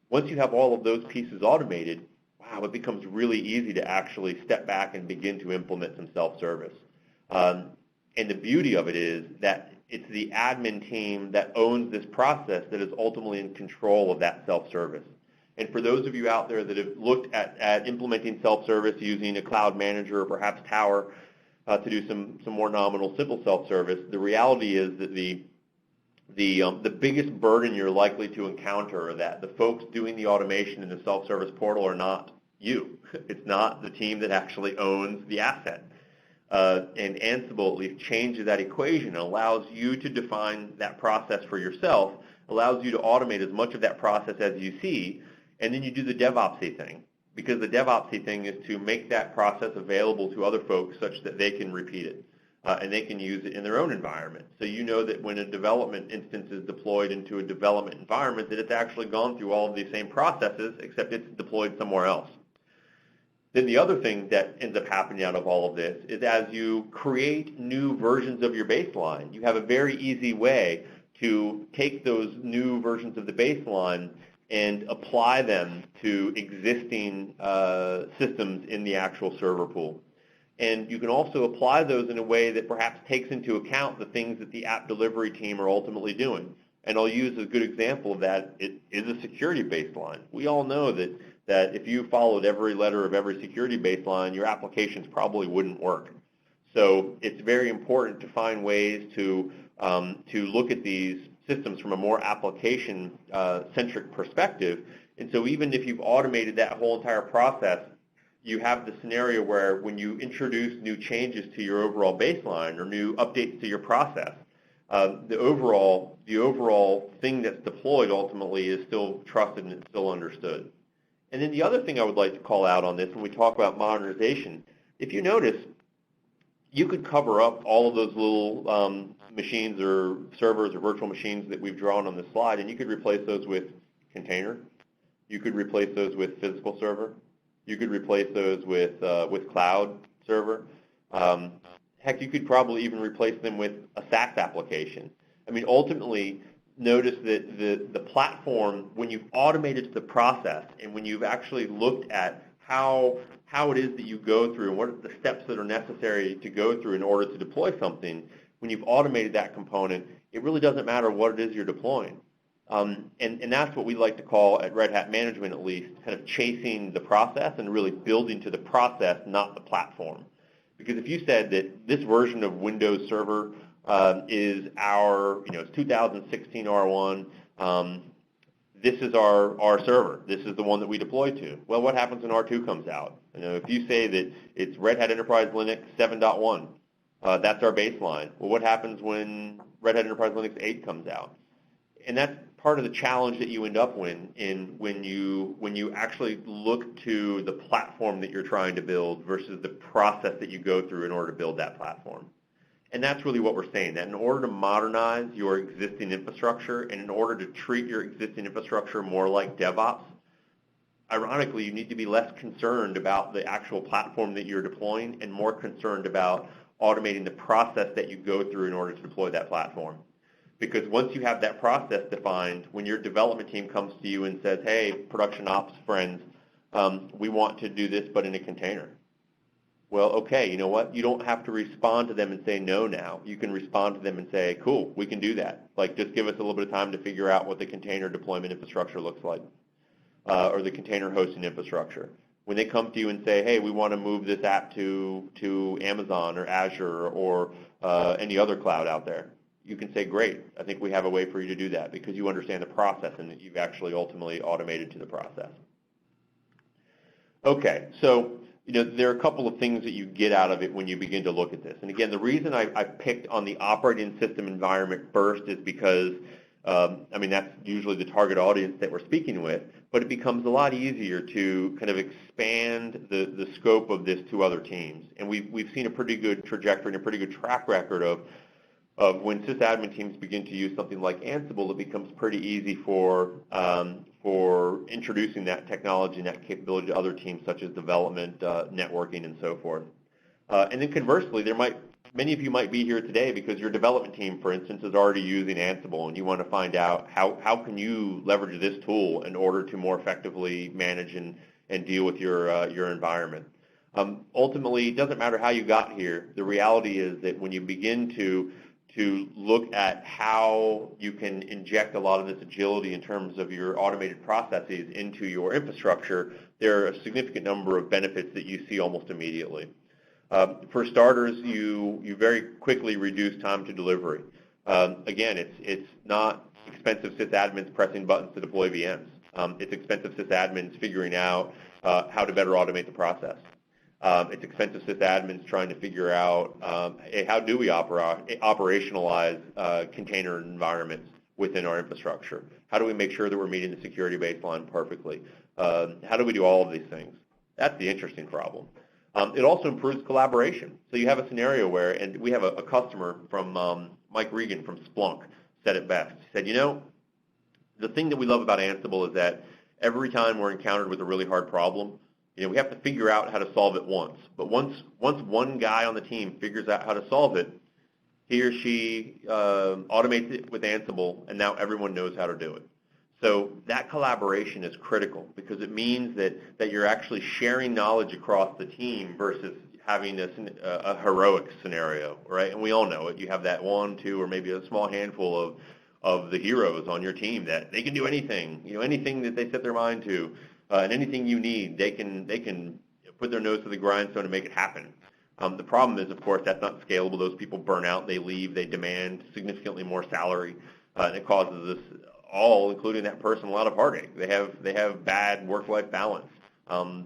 once you have all of those pieces automated, wow, it becomes really easy to actually step back and begin to implement some self-service. And the beauty of it is that it's the admin team that owns this process that is ultimately in control of that self-service. And for those of you out there that have looked at implementing self-service using a cloud manager or perhaps Tower to do some more nominal simple self-service, the reality is that the biggest burden you're likely to encounter are that the folks doing the automation in the self-service portal are not you. It's not the team that actually owns the asset. And Ansible at least changes that equation and allows you to define that process for yourself, allows you to automate as much of that process as you see, and then you do the DevOpsy thing. Because the DevOpsy thing is to make that process available to other folks such that they can repeat it. And they can use it in their own environment. So you know that when a development instance is deployed into a development environment, that it's actually gone through all of these same processes, except it's deployed somewhere else. Then the other thing that ends up happening out of all of this is as you create new versions of your baseline, you have a very easy way to take those new versions of the baseline and apply them to existing systems in the actual server pool. And you can also apply those in a way that perhaps takes into account the things that the app delivery team are ultimately doing. And I'll use a good example of that. It is a security baseline. We all know that if you followed every letter of every security baseline, your applications probably wouldn't work. So it's very important to find ways to look at these systems from a more application-centric perspective. And so even if you've automated that whole entire process, you have the scenario where when you introduce new changes to your overall baseline or new updates to your process, the overall thing that's deployed ultimately is still trusted and it's still understood. And then the other thing I would like to call out on this when we talk about modernization, if you notice, you could cover up all of those little machines or servers or virtual machines that we've drawn on this slide, and you could replace those with container. You could replace those with physical server. You could replace those with cloud server. Heck, you could probably even replace them with a SaaS application. I mean, ultimately, notice that the platform, when you've automated the process and when you've actually looked at how it is that you go through and what are the steps that are necessary to go through in order to deploy something, when you've automated that component, it really doesn't matter what it is you're deploying. And that's what we like to call, at Red Hat Management at least, kind of chasing the process and really building to the process, not the platform. Because if you said that this version of Windows Server is our, it's 2016 R1, this is our server. This is the one that we deploy to. Well, what happens when R2 comes out? If you say that it's Red Hat Enterprise Linux 7.1, that's our baseline. Well, what happens when Red Hat Enterprise Linux 8 comes out? And that's part of the challenge that you end up when you actually look to the platform that you're trying to build versus the process that you go through in order to build that platform. And that's really what we're saying, that in order to modernize your existing infrastructure and in order to treat your existing infrastructure more like DevOps, ironically, you need to be less concerned about the actual platform that you're deploying and more concerned about automating the process that you go through in order to deploy that platform. Because once you have that process defined, when your development team comes to you and says, hey, production ops friends, we want to do this but in a container. Well, okay, you know what? You don't have to respond to them and say no now. You can respond to them and say, cool, we can do that. Like, just give us a little bit of time to figure out what the container deployment infrastructure looks like, or the container hosting infrastructure. When they come to you and say, hey, we want to move this app to Amazon or Azure or any other cloud out there, you can say, great, I think we have a way for you to do that because you understand the process and that you've actually ultimately automated to the process. Okay, so there are a couple of things that you get out of it when you begin to look at this. And again, the reason I picked on the operating system environment first is because, that's usually the target audience that we're speaking with, but it becomes a lot easier to kind of expand the scope of this to other teams. And we've seen a pretty good trajectory and a pretty good track record of when sysadmin teams begin to use something like Ansible, it becomes pretty easy for introducing that technology and that capability to other teams such as development, networking, and so forth. And then conversely, many of you might be here today because your development team, for instance, is already using Ansible and you want to find out how can you leverage this tool in order to more effectively manage and deal with your environment. Ultimately, it doesn't matter how you got here. The reality is that when you begin to look at how you can inject a lot of this agility in terms of your automated processes into your infrastructure, there are a significant number of benefits that you see almost immediately. For starters, you very quickly reduce time to delivery. Again, it's not expensive sysadmins pressing buttons to deploy VMs. It's expensive sysadmins figuring out how to better automate the process. It's expensive sysadmins trying to figure out how do we operationalize container environments within our infrastructure? How do we make sure that we're meeting the security baseline perfectly? How do we do all of these things? That's the interesting problem. It also improves collaboration. So you have a scenario where, and we have a customer from Mike Regan from Splunk said it best. He said, the thing that we love about Ansible is that every time we're encountered with a really hard problem, we have to figure out how to solve it once. But once one guy on the team figures out how to solve it, he or she automates it with Ansible, and now everyone knows how to do it. So that collaboration is critical because it means that you're actually sharing knowledge across the team versus having a heroic scenario, right? And we all know it. You have that one, two, or maybe a small handful of the heroes on your team that they can do anything, anything that they set their mind to, and anything you need, they can put their nose to the grindstone and make it happen. The problem is, of course, that's not scalable. Those people burn out, they leave, they demand significantly more salary, and it causes us all, including that person, a lot of heartache. They have bad work-life balance.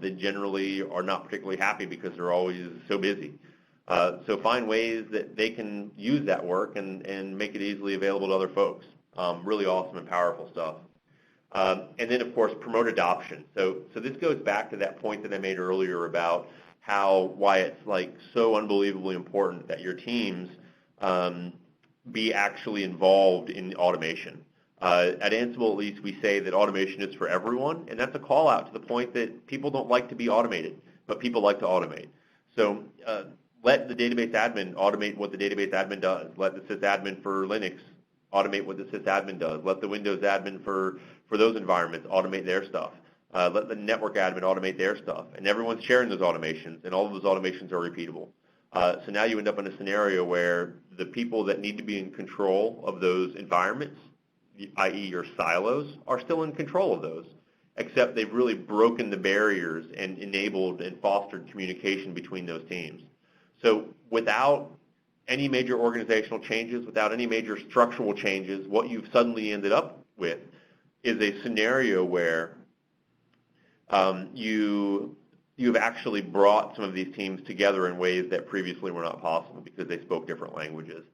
They generally are not particularly happy because they're always so busy. So find ways that they can use that work and make it easily available to other folks. Really awesome and powerful stuff. And then, of course, promote adoption. So this goes back to that point that I made earlier about why it's like so unbelievably important that your teams be actually involved in automation. At Ansible, at least, we say that automation is for everyone, and that's a call out to the point that people don't like to be automated, but people like to automate. So let the database admin automate what the database admin does. Let the sysadmin for Linux automate what the sysadmin does. Let the Windows admin for those environments automate their stuff. Let the network admin automate their stuff. And everyone's sharing those automations, and all of those automations are repeatable. So now you end up in a scenario where the people that need to be in control of those environments, i.e. your silos, are still in control of those, except they've really broken the barriers and enabled and fostered communication between those teams. So without any major organizational changes, without any major structural changes, what you've suddenly ended up with is a scenario where you've actually brought some of these teams together in ways that previously were not possible because they spoke different languages.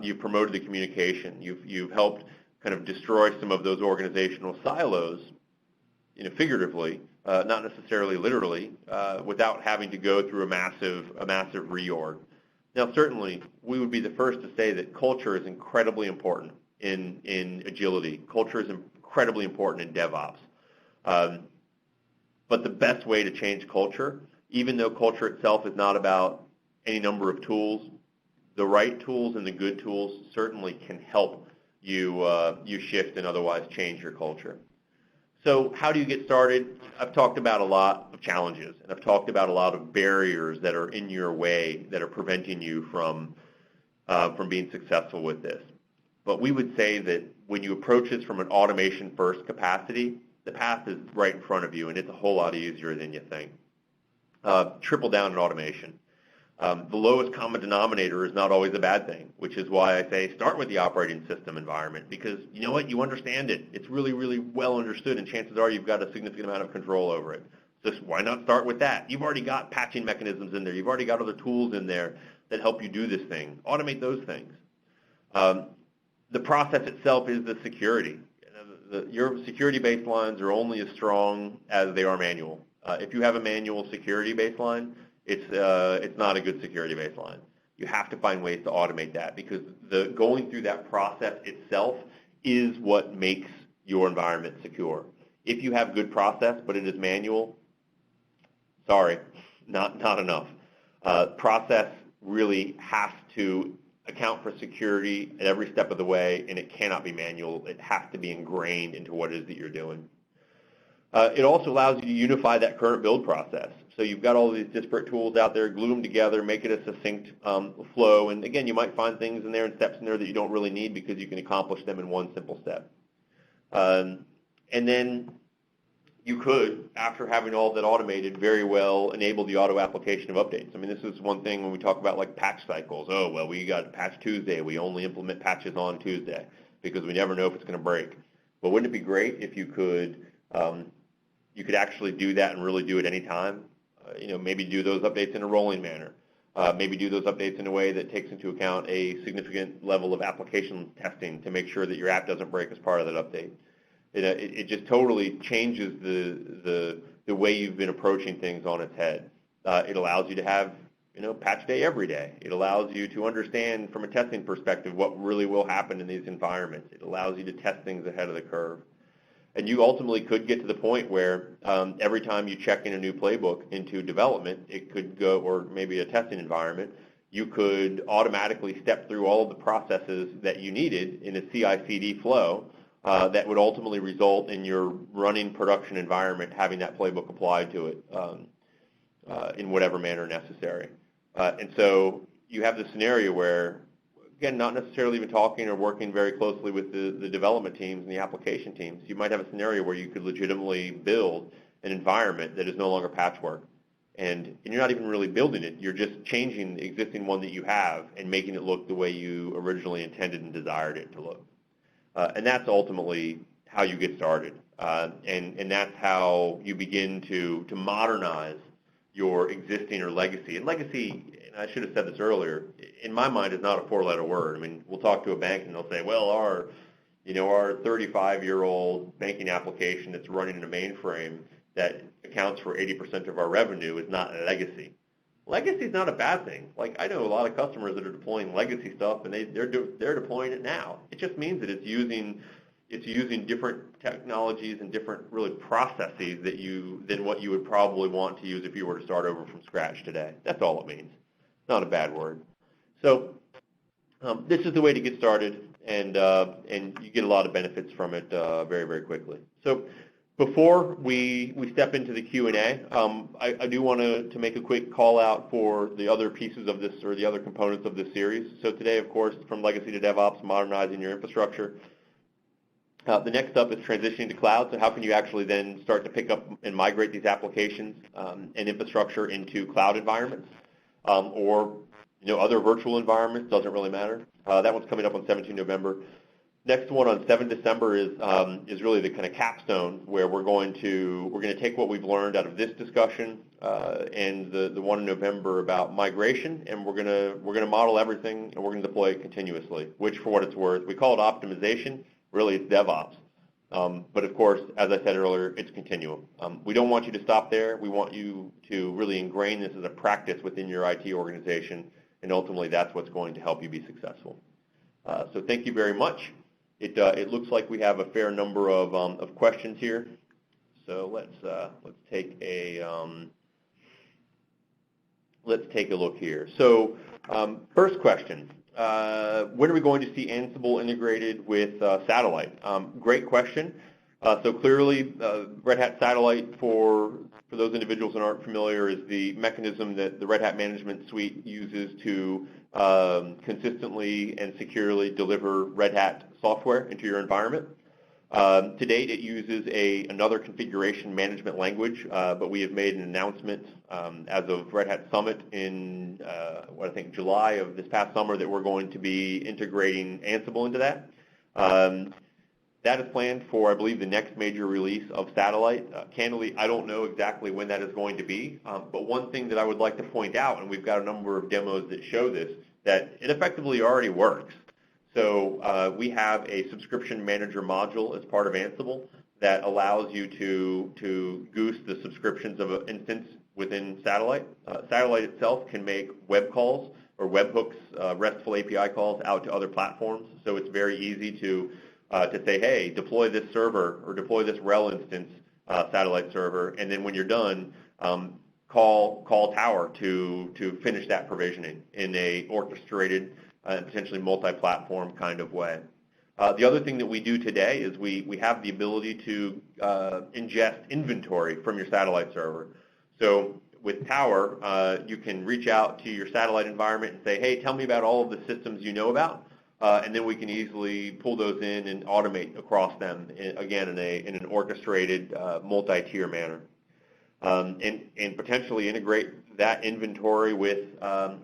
You've promoted the communication. You've helped kind of destroy some of those organizational silos, figuratively, not necessarily literally, without having to go through a massive reorg. Now, certainly, we would be the first to say that culture is incredibly important in agility. Culture is incredibly important in DevOps. But the best way to change culture, even though culture itself is not about any number of tools, the right tools and the good tools certainly can help you shift and otherwise change your culture. So how do you get started? I've talked about a lot of challenges, and I've talked about a lot of barriers that are in your way that are preventing you from being successful with this. But we would say that when you approach this from an automation-first capacity, the path is right in front of you, and it's a whole lot easier than you think. Triple down on automation. The lowest common denominator is not always a bad thing, which is why I say start with the operating system environment, because you know what? You understand it. It's really, really well understood, and chances are you've got a significant amount of control over it. So why not start with that? You've already got patching mechanisms in there. You've already got other tools in there that help you do this thing. Automate those things. The process itself is the security. Your security baselines are only as strong as they are manual. If you have a manual security baseline, it's not a good security baseline. You have to find ways to automate that because going through that process itself is what makes your environment secure. If you have good process but it is manual, sorry, not enough. Process really has to account for security at every step of the way, and it cannot be manual. It has to be ingrained into what it is that you're doing. It also allows you to unify that current build process. So you've got all these disparate tools out there, glue them together, make it a succinct flow. And again, you might find things in there and steps in there that you don't really need because you can accomplish them in one simple step. And then you could, after having all that automated, very well enable the auto application of updates. I mean, this is one thing when we talk about like patch cycles. Oh, well, we got patch Tuesday. We only implement patches on Tuesday because we never know if it's going to break. But wouldn't it be great if you could actually do that and really do it anytime? Maybe do those updates in a rolling manner. Maybe do those updates in a way that takes into account a significant level of application testing to make sure that your app doesn't break as part of that update. It just totally changes the way you've been approaching things on its head. It allows you to have patch day every day. It allows you to understand from a testing perspective what really will happen in these environments. It allows you to test things ahead of the curve. And you ultimately could get to the point where every time you check in a new playbook into development, it could go, or maybe a testing environment, you could automatically step through all of the processes that you needed in a CI/CD flow that would ultimately result in your running production environment having that playbook applied to it in whatever manner necessary. And so you have the scenario where, again, not necessarily even talking or working very closely with the development teams and the application teams. You might have a scenario where you could legitimately build an environment that is no longer patchwork. And you're not even really building it. You're just changing the existing one that you have and making it look the way you originally intended and desired it to look. And that's ultimately how you get started. And that's how you begin to modernize your existing or legacy. And legacy, and I should have said this earlier, in my mind is not a four-letter word. I mean, we'll talk to a bank and they'll say, well, our 35-year-old banking application that's running in a mainframe that accounts for 80% of our revenue is not legacy. Legacy is not a bad thing. Like, I know a lot of customers that are deploying legacy stuff, and they're deploying it now. It just means that it's using different technologies and different really processes than what you would probably want to use if you were to start over from scratch today. That's all it means. It's not a bad word. So this is the way to get started, and you get a lot of benefits from it very, very quickly. So before we step into the Q&A, I do want to make a quick call out for the other pieces of this, or the other components of this series. So today, of course, from legacy to DevOps, modernizing your infrastructure. The next up is transitioning to cloud. So how can you actually then start to pick up and migrate these applications and infrastructure into cloud environments or other virtual environments? Doesn't really matter. That one's coming up on 17 November. Next one on 7 December is really the kind of capstone where we're going to take what we've learned out of this discussion and the one in November about migration, and we're gonna model everything, and we're gonna deploy it continuously. Which, for what it's worth, we call it optimization. Really, it's DevOps. But of course, as I said earlier, it's continuum. We don't want you to stop there. We want you to really ingrain this as a practice within your IT organization, and ultimately, that's what's going to help you be successful. So thank you very much. It looks like we have a fair number of questions here. So let's take a look here. So first question: when are we going to see Ansible integrated with Satellite? Great question. So clearly, Red Hat Satellite, for those individuals that aren't familiar, is the mechanism that the Red Hat Management Suite uses to consistently and securely deliver Red Hat software into your environment. To date, it uses another configuration management language, but we have made an announcement as of Red Hat Summit in, July of this past summer, that we're going to be integrating Ansible into that. That is planned for, I believe, the next major release of Satellite. Candidly, I don't know exactly when that is going to be, but one thing that I would like to point out, and we've got a number of demos that show this, that it effectively already works. So we have a subscription manager module as part of Ansible that allows you to goose the subscriptions of an instance within Satellite. Satellite itself can make web calls or webhooks, RESTful API calls out to other platforms. So it's very easy to say, hey, deploy this server or deploy this RHEL instance Satellite server, and then when you're done, call Tower to finish that provisioning in a orchestrated and potentially multi-platform kind of way. The other thing that we do today is we have the ability to ingest inventory from your Satellite server. So with Tower, you can reach out to your Satellite environment and say, hey, tell me about all of the systems you know about, and then we can easily pull those in and automate across them, again, in an orchestrated multi-tier manner. And potentially integrate that inventory with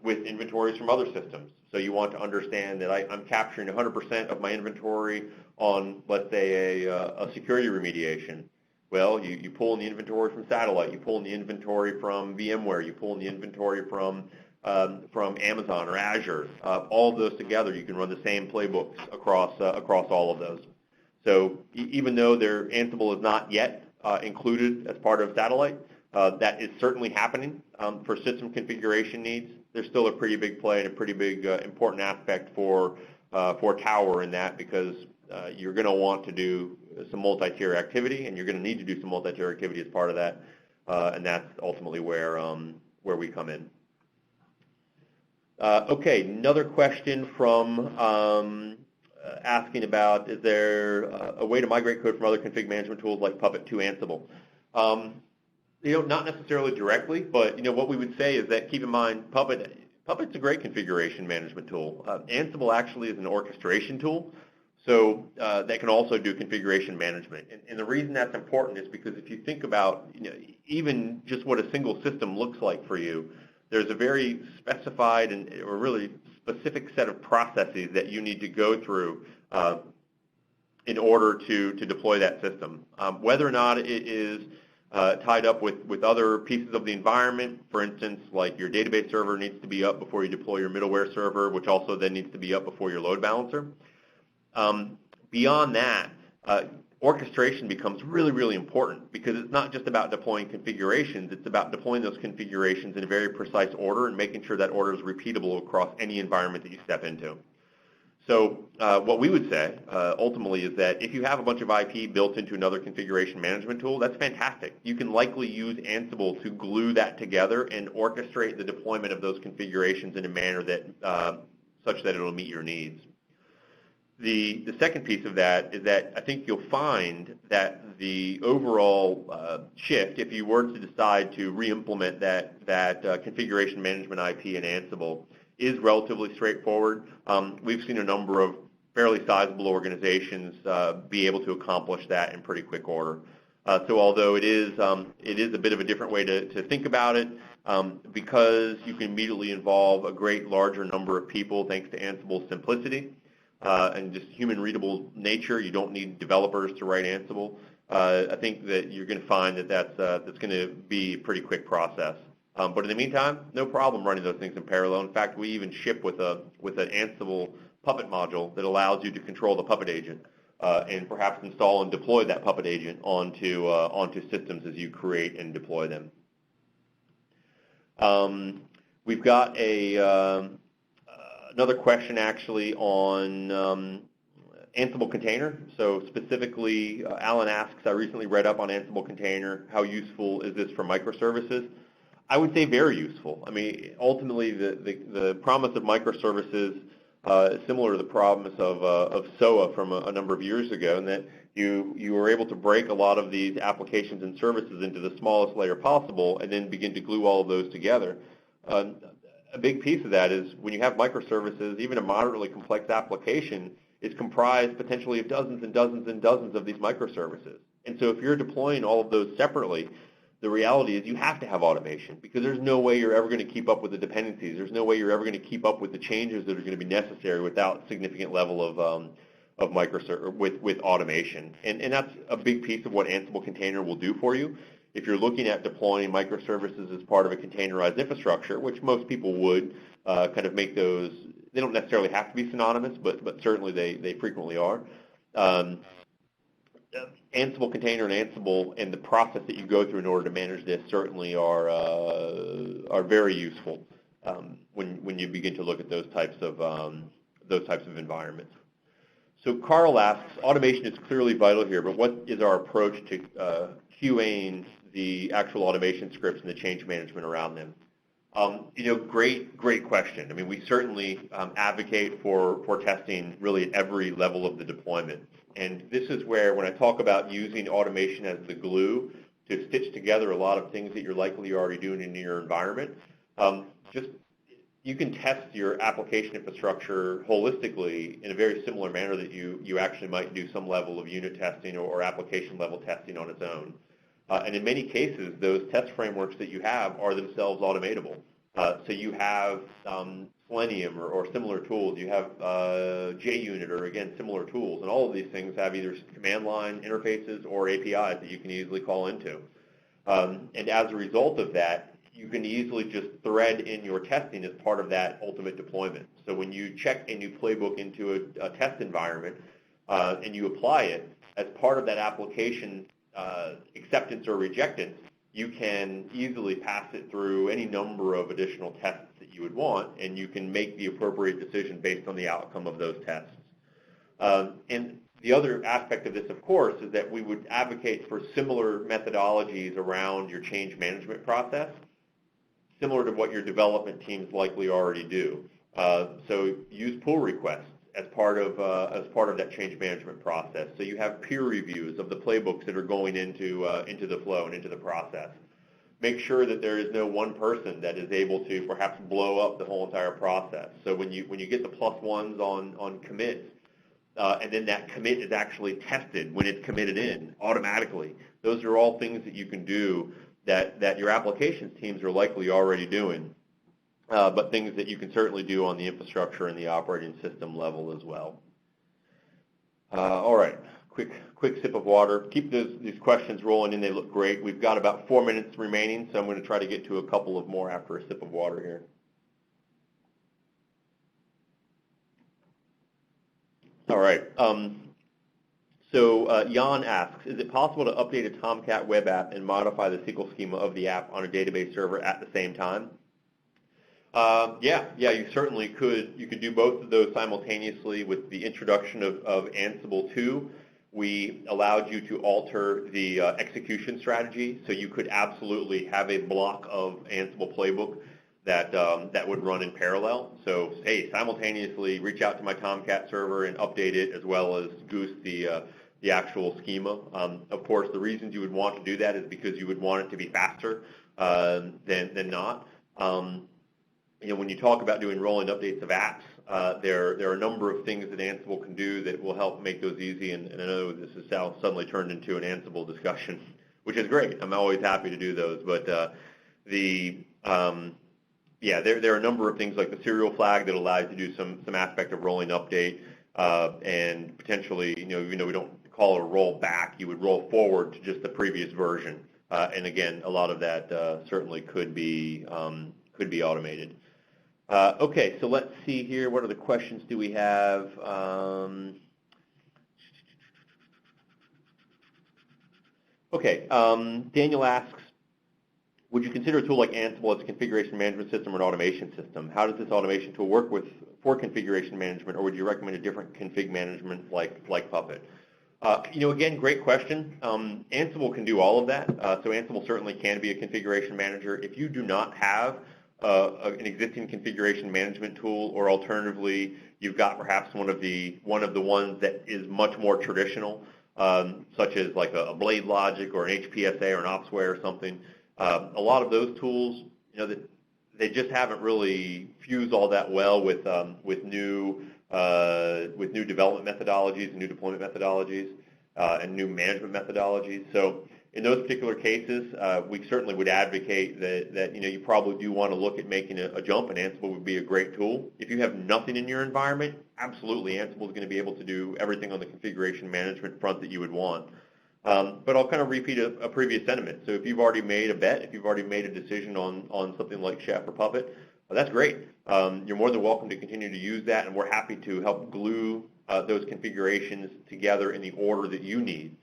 inventories from other systems. So you want to understand that I'm capturing 100% of my inventory on, let's say, a security remediation. Well, you pull in the inventory from Satellite, you pull in the inventory from VMware, you pull in the inventory from Amazon or Azure. All of those together, you can run the same playbooks across all of those. So even though Ansible is not yet included as part of Satellite, that is certainly happening for system configuration needs. There's still a pretty big play and a pretty big important aspect for Tower in that, because you're going to want to do some multi-tier activity, and you're going to need to do some multi-tier activity as part of that, and that's ultimately where we come in. Okay, another question from asking about, is there a way to migrate code from other config management tools like Puppet to Ansible? Not necessarily directly, but what we would say is that keep in mind Puppet Puppet's a great configuration management tool. Ansible actually is an orchestration tool, so that can also do configuration management. And the reason that's important is because if you think about even just what a single system looks like for you, there's a very specified or really specific set of processes that you need to go through in order to deploy that system. Whether or not it is tied up with other pieces of the environment, for instance, like your database server needs to be up before you deploy your middleware server, which also then needs to be up before your load balancer. Beyond that, orchestration becomes really, really important because it's not just about deploying configurations, it's about deploying those configurations in a very precise order and making sure that order is repeatable across any environment that you step into. So what we would say ultimately is that if you have a bunch of IP built into another configuration management tool, that's fantastic. You can likely use Ansible to glue that together and orchestrate the deployment of those configurations in a manner that such that it will meet your needs. The second piece of that is that I think you'll find that the overall shift, if you were to decide to re-implement that configuration management IP in Ansible, is relatively straightforward. We've seen a number of fairly sizable organizations be able to accomplish that in pretty quick order. So although it is a bit of a different way to think about it, because you can immediately involve a great larger number of people thanks to Ansible's simplicity, and just human readable nature. You don't need developers to write Ansible. I think that you're going to find that that's going to be a pretty quick process. But in the meantime, no problem running those things in parallel. In fact, we even ship with an Ansible Puppet module that allows you to control the Puppet agent and perhaps install and deploy that Puppet agent onto systems as you create and deploy them. We've got another question actually on Ansible Container. So specifically, Alan asks, I recently read up on Ansible Container. How useful is this for microservices? I would say very useful. I mean, ultimately, the promise of microservices is similar to the promise of SOA from a number of years ago, in that you were able to break a lot of these applications and services into the smallest layer possible and then begin to glue all of those together. A big piece of that is when you have microservices, even a moderately complex application is comprised potentially of dozens and dozens and dozens of these microservices. And so if you're deploying all of those separately, the reality is you have to have automation because there's no way you're ever going to keep up with the dependencies. There's no way you're ever going to keep up with the changes that are going to be necessary without significant level of with automation. And that's a big piece of what Ansible Container will do for you. If you're looking at deploying microservices as part of a containerized infrastructure, which most people would kind of make those, they don't necessarily have to be synonymous, but certainly they frequently are. Ansible Container and Ansible and the process that you go through in order to manage this certainly are very useful when you begin to look at those types of environments. So Carl asks, automation is clearly vital here, but what is our approach to QAing the actual automation scripts and the change management around them? Great question. I mean, we certainly advocate for testing really at every level of the deployment. And this is where, when I talk about using automation as the glue to stitch together a lot of things that you're likely already doing in your environment, you can test your application infrastructure holistically in a very similar manner that you actually might do some level of unit testing or application level testing on its own. And in many cases, those test frameworks that you have are themselves automatable. So you have Selenium or similar tools. You have JUnit or, again, similar tools. And all of these things have either command line interfaces or APIs that you can easily call into. And as a result of that, you can easily just thread in your testing as part of that ultimate deployment. So when you check a new playbook into a test environment and you apply it as part of that application acceptance or rejectance, you can easily pass it through any number of additional tests that you would want, and you can make the appropriate decision based on the outcome of those tests. And the other aspect of this, of course, is that we would advocate for similar methodologies around your change management process, similar to what your development teams likely already do. So use pull requests as part of that change management process. So you have peer reviews of the playbooks that are going into the flow and into the process. make sure that there is no one person that is able to perhaps blow up the whole entire process. So when you get the plus ones on commits, and then that commit is actually tested when it's committed in automatically, those are all things that you can do that your applications teams are likely already doing, but things that you can certainly do on the infrastructure and the operating system level as well. All right, quick sip of water. Keep these questions rolling in. They look great. We've got about 4 minutes remaining, so I'm going to try to get to a couple of more after a sip of water here. All right. So Jan asks, is it possible to update a Tomcat web app and modify the SQL schema of the app on a database server at the same time? Yeah, you certainly could. You could do both of those simultaneously. With the introduction of Ansible 2, we allowed you to alter the execution strategy, so you could absolutely have a block of Ansible playbook that would run in parallel. So, hey, simultaneously reach out to my Tomcat server and update it, as well as goose the actual schema. Of course, the reasons you would want to do that is because you would want it to be faster than not. When you talk about doing rolling updates of apps, there are a number of things that Ansible can do that will help make those easy. And I know this has suddenly turned into an Ansible discussion, which is great. I'm always happy to do those. But there are a number of things like the serial flag that allows you to do some aspect of rolling update, and potentially, even though we don't call it a roll back, you would roll forward to just the previous version. And again, a lot of that certainly could be automated. Okay, so let's see here. What other questions do we have? Okay, Daniel asks, would you consider a tool like Ansible as a configuration management system or an automation system? How does this automation tool work for configuration management, or would you recommend a different config management like Puppet? Again, great question. Ansible can do all of that, so Ansible certainly can be a configuration manager. If you do not have an existing configuration management tool, or alternatively, you've got perhaps one of the ones that is much more traditional, such as like a Blade Logic or an HPSA or an Opsware or something. A lot of those tools, they just haven't really fused all that well with new development methodologies and new deployment methodologies and new management methodologies. So in those particular cases, we certainly would advocate that you probably do want to look at making a jump, and Ansible would be a great tool. If you have nothing in your environment, absolutely, Ansible is going to be able to do everything on the configuration management front that you would want. But I'll kind of repeat a previous sentiment. So if you've already made a bet, if you've already made a decision on something like Chef or Puppet, well, that's great. You're more than welcome to continue to use that, and we're happy to help glue those configurations together in the order that you need.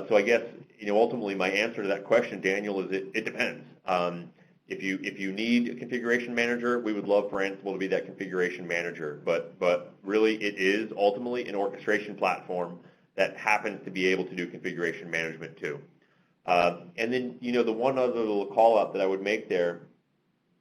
So I guess ultimately my answer to that question, Daniel, is it depends. If you need a configuration manager, we would love for Ansible to be that configuration manager. But really, it is ultimately an orchestration platform that happens to be able to do configuration management too. And then, the one other little call out that I would make there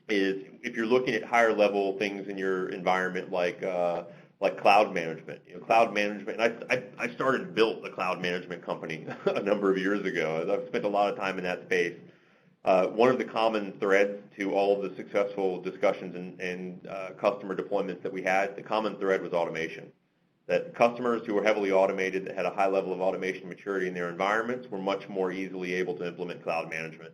is if you're looking at higher level things in your environment like cloud management. Cloud management, and I started and built a cloud management company a number of years ago. I've spent a lot of time in that space. One of the common threads to all of the successful discussions and customer deployments that we had, the common thread was automation. That customers who were heavily automated, that had a high level of automation maturity in their environments, were much more easily able to implement cloud management.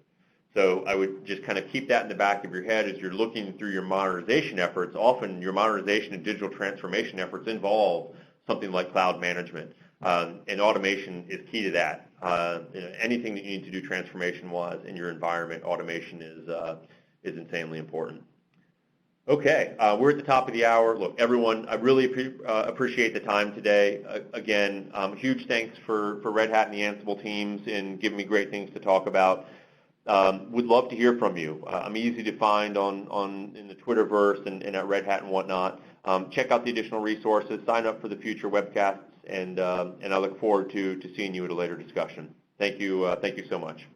So I would just kind of keep that in the back of your head as you're looking through your modernization efforts. Often your modernization and digital transformation efforts involve something like cloud management, and automation is key to that. Anything that you need to do transformation-wise in your environment, automation is insanely important. Okay, we're at the top of the hour. Look, everyone, I really appreciate the time today. Again, huge thanks for Red Hat and the Ansible teams in giving me great things to talk about. Would love to hear from you. I'm easy to find in the Twitterverse and at Red Hat and whatnot. Check out the additional resources, sign up for the future webcasts, and I look forward to seeing you at a later discussion. Thank you so much.